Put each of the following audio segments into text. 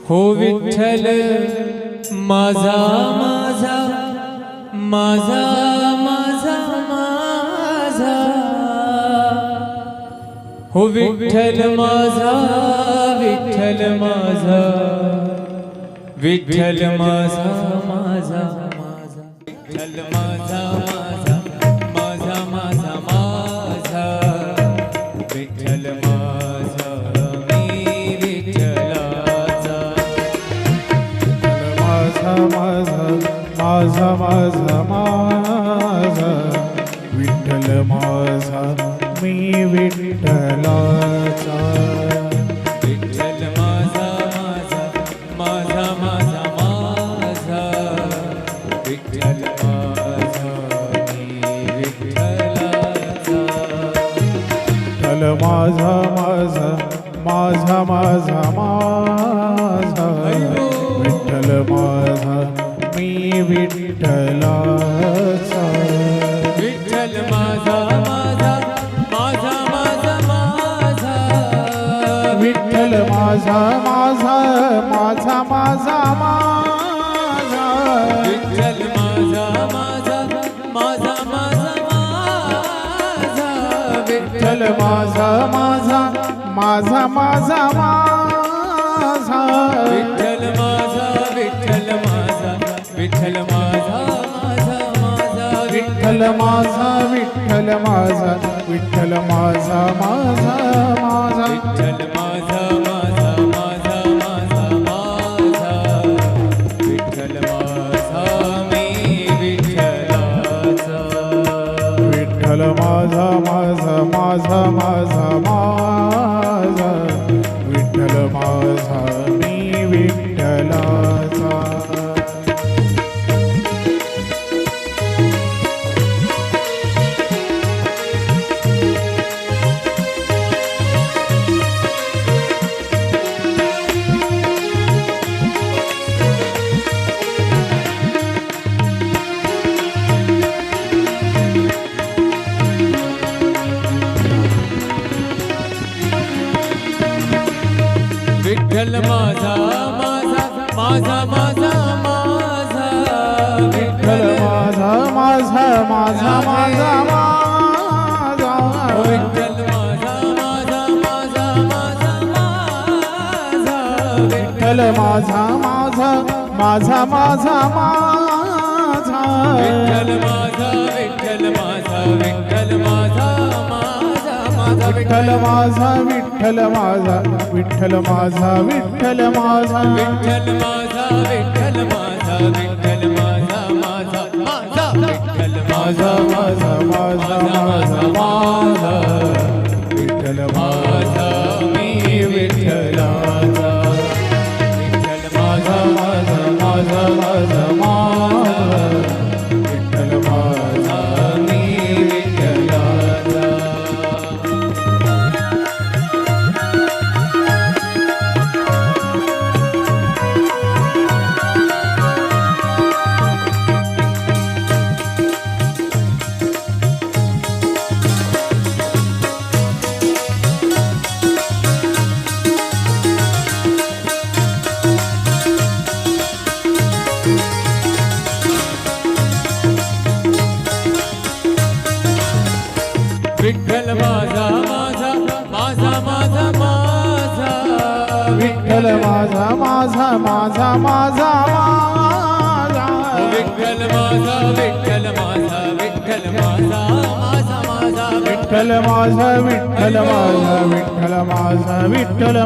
हो विठ्ठल माझा माझा माझा माझा माझा हो विठ्ठल माझा विठ्ठल माझा विठ्ठल माझा माझा माझा विठ्ठल माझा माझा माझा माझा माझा विठ्ठल माझा मी विठ्ठलाचा माझा माझा माझा माझा माझा विठ्ठल माझा मी विठ्ठलाचा विठ्ठल माझा माझा माझा माझा विठ्ठल माझा मी विठ्ठलाचा विठ्ठल माझा माझा माझा माझा माझा विठ्ठल माझा मी विठ्ठलाचा विठ्ठल माझा माझा माझा माझा माझा विठ्ठल माझा माझा माझा माझा माझा विठ्ठल माझा माझा माझा माझा विठ्ठल माझा माझा माझा माझा विठ्ठल माझा विठ्ठल माझा विठ्ठल माझा माझा माझा विठ्ठल माझा विठ्ठल माझा विठ्ठल माझा माझा माझा विठ्ठल माझा माझा माझा माझा माझा विठ्ठल माझा मी विठ्ठलाचा विठ्ठल माझा माझा माझा माझा विठ्ठल माझा मी विठ्ठलाचा विठ्ठल माझा माझा माझा माझा विठ्ठल माझा माझा माझा माझा माझा विठ्ठल माझा माझा माझा माझा माझा विठ्ठल माझा माझा माझा माझा विठ्ठल माझा विठ्ठल माझा विठ्ठल माझा माझा विठ्ठल माझा विठ्ठल माझा विठ्ठल माझा विठ्ठल माझा विठ्ठल माझा विठ्ठल माझा विठ्ठल माझा माझा माझा विठ्ठल माझा माझा माझा माझा माझा विठ्ठल माझा मी विठ्ठलाचा विठ्ठल माझा माझा माझा माझा माझा विठ्ठल माझा मी विठ्ठलाचा विठ्ठल माझा माझा माझा माझा माझा विठ्ठल माझा माझा माझा माझा माझा विठ्ठल माझा विठ्ठल माझा विठ्ठल माझा माझा माझा विठ्ठल माझा विठ्ठल माझा विठ्ठल माझा विठ्ठल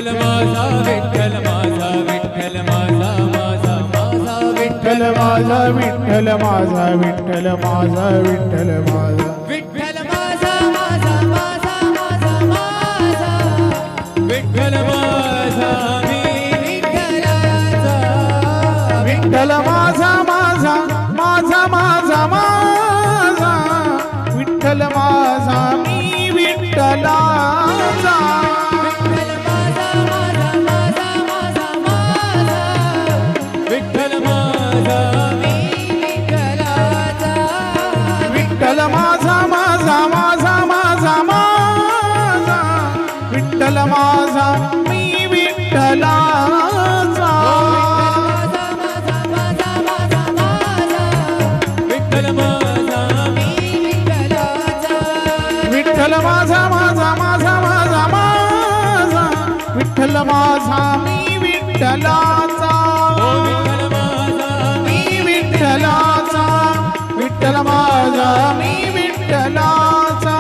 माझा विठ्ठल माझा विठ्ठल माझा विठ्ठल माझा माझा माझा विठ्ठल माझा विठ्ठल माझा विठ्ठल माझा विठ्ठल माझा विठ्ठल माझा माझा माझा माझा माझा विठ्ठल माझा मी विठ्ठलाचा विठ्ठल माझा माझा माझा माझा माझा विठ्ठल माझा मी विठ्ठलाचा विठ्ठल माझा माझा माझा माझा माझा विठ्ठल माझा मी विठ्ठलाचा विठ्ठल माझा माझा मी विठ्ठलाचा ओ विठ्ठल माझा मी विठ्ठलाचा विठ्ठल माझा मी विठ्ठलाचा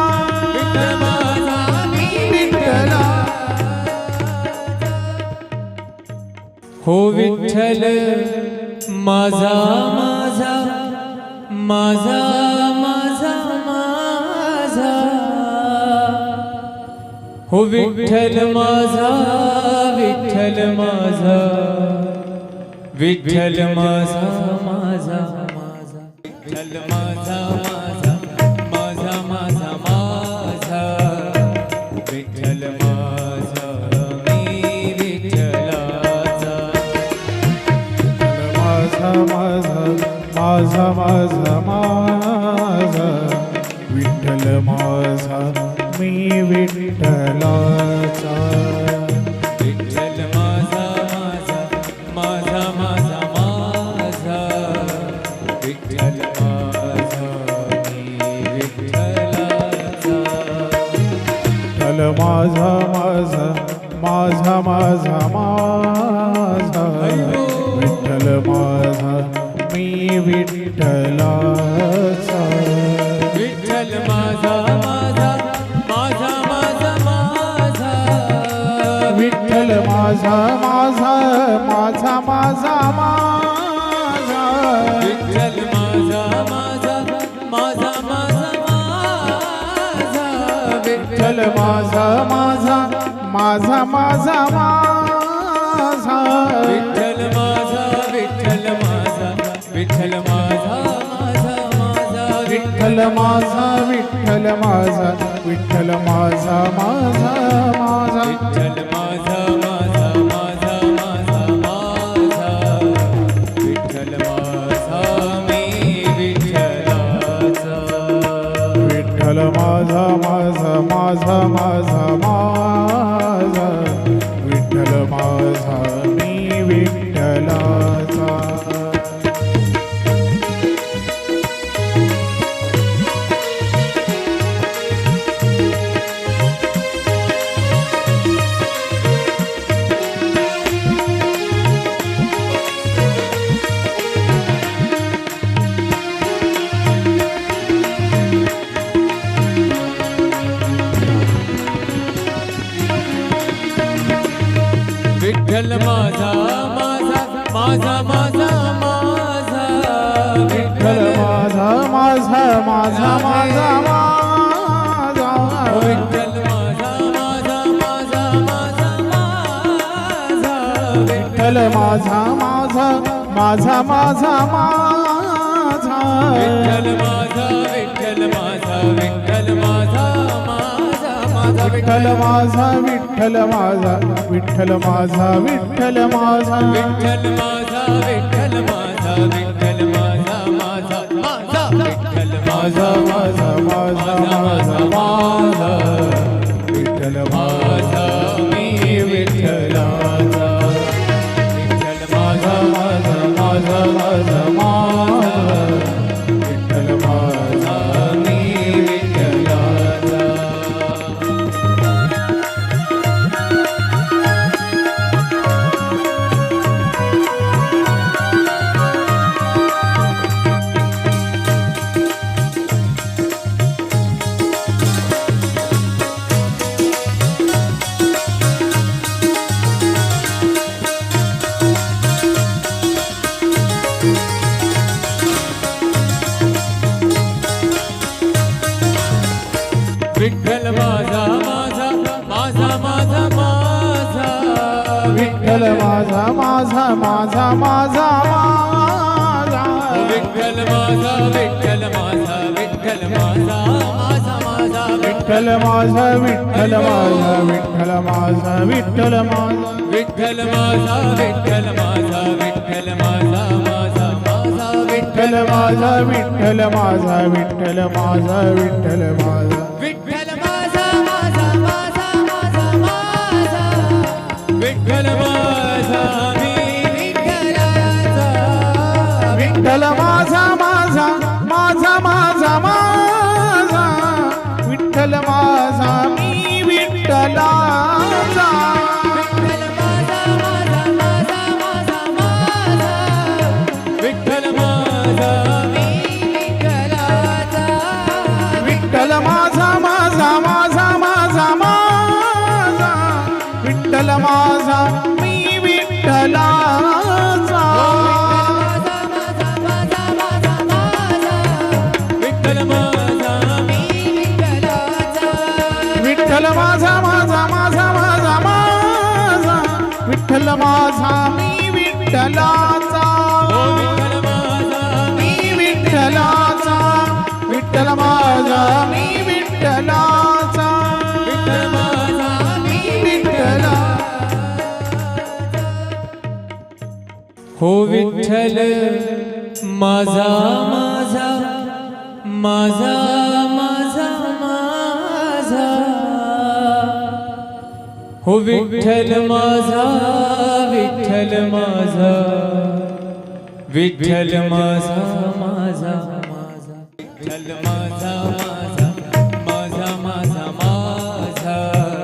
विठ्ठल माझा मी विठ्ठला हो विठ्ठल माझा माझा माझा माझा माझा हो विठ्ठल माझा विठ्ठल माझा विठ्ठल माझा माझा माझा विठ्ठल माझा माझा माझा माझा माझा विठ्ठल माझा मी विठ्ठलाचा माझा माझा माझा माझा विठ्ठल माझा मी विठ्ठलाचा विठ्ठल माझा माझा माझा माझा विठ्ठल माझा मी विठ्ठलाचा विठ्ठल माझा माझा माझा माझा विठ्ठल माझा मी विठ्ठलाचा विठ्ठल माझा माझा माझा माझा माझा विठ्ठल माझा माझा माझा माझा विठ्ठल माझा माझा माझा माझा विठ्ठल माझा माझा माझा माझा विठ्ठल माझा विठ्ठल माझा विठ्ठल माझा विठ्ठल माझा विठ्ठल माझा विठ्ठल माझा माझा माझा विठ्ठल माझा माझा विठ्ठल माझा माझा विठ्ठल माझा मी विठ्ठलाचा विठ्ठल माझा माझा माझा माझा विठ्ठल माझा माझा माझा विठ्ठल माझा माझा माझा विठ्ठल माझा माझा माझा विठ्ठल माझा विठ्ठल माझा विठ्ठल माझा माझा विठ्ठल माझा विठ्ठल माझा विठ्ठल माझा विठ्ठल माझा विठ्ठल माझा विठ्ठल माझा विठ्ठल माझा माझा विठ्ठल माझा माझा माझा विठ्ठल माझा मी विठ्ठलाचा विठ्ठल माझा माझा विठ्ठल माझा मी विठ्ठलाचा विठ्ठल माझा माझा माझा विठ्ठल माझा माझा विठ्ठल माझा विठ्ठल माझा विठ्ठल माझा माझा विठ्ठल माझा विठ्ठल माझा विठ्ठल माझा विठ्ठल माझा विठ्ठल माझा विठ्ठल माझा विठ्ठल माझा विठ्ठल माझा विठ्ठल माझा विठ्ठल माझा विठ्ठल माझा विठ्ठल माझा मी विठ्ठलाचा विठ्ठल माझा विठ्ठल माझा मी विठ्ठलाचा विठ्ठल माझा माझा मी विठ्ठलाचा ओ विठ्ठल माझा मी विठ्ठलाचा विठ्ठल माझा मी विठ्ठलाचा विठ्ठल माझा मी विठ्ठला हो विठ्ठल माझा माझा माझा माझा माझा हो विठ्ठल माझा विठ्ठल माझा विठ्ठल माझा माझा माझा विठ्ठल माझा